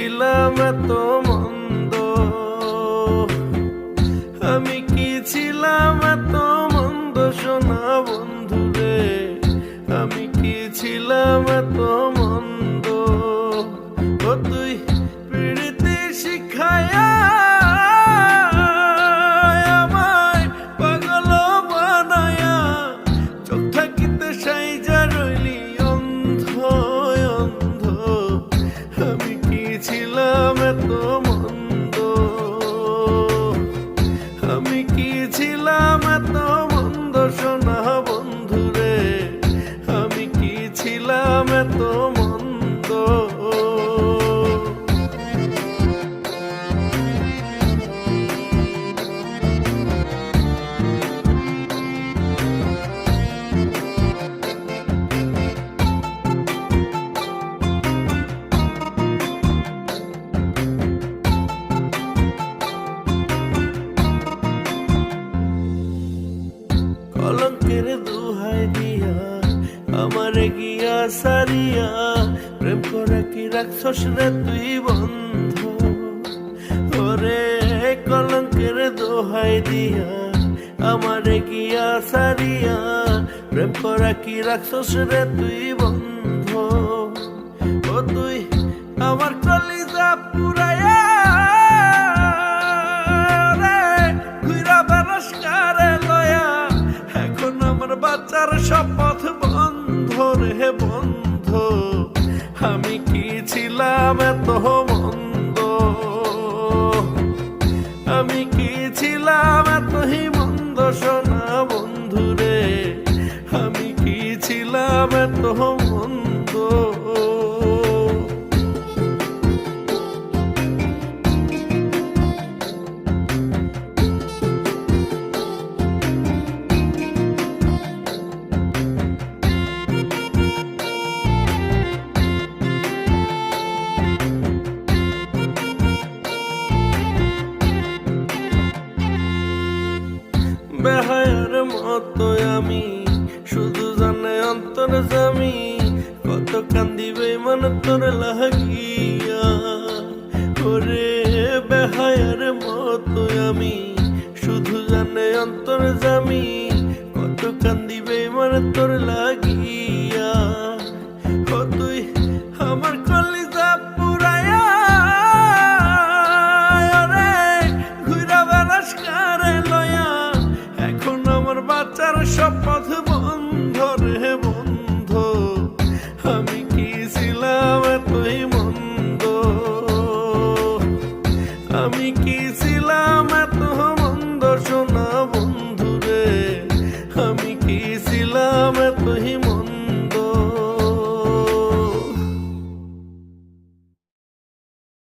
ছিলাম এত মন্দ, আমি কি ছিলাম এত মন্দ সোনা বন্ধু রে, আমি কি ছিলাম এত মন্দ। ও তুই প্রীতি শিখায়া আমায় পাগল বানায়া, চোখ থাকিতে সাইজা রইলি অন্ধ অন্ধ। আমি কি ছিলাম এত মন্দ, আমি কি ছিলাম এত মন্দ সোনা বন্ধু রে, আমি কি ছিলাম এত মন্দ। কলঙ্কের দুহাই দিয়া আমারে গিয়া সারিয়া, প্রেম করে কি রাখছস রে তুই বন্ধ। ওরে কলঙ্কের দোহাই দিয়া আমারে গিয়া সারিয়া, প্রেম করে কি রাখছস রে তুই বন্ধ। ও তুই আমার কলিজা পুরায়া বাচ্চার শপথ বন্ধ রে বন্ধ। আমি কি ছিলাম এত মন্দ, আমি কি ছিলাম এতই মন্দ সোনা বন্ধু রে, আমি কি ছিলাম এত মন্দ। বেহায়ার মতো আমি শুধু জানে অন্তর জামি, কত কান্দিবে মন তোর লাগিয়া। ওরে বেহায়ার মতো আমি শুধু জানে অন্তর জামি, কত কান্দিবে মন তোর লাগিয়া।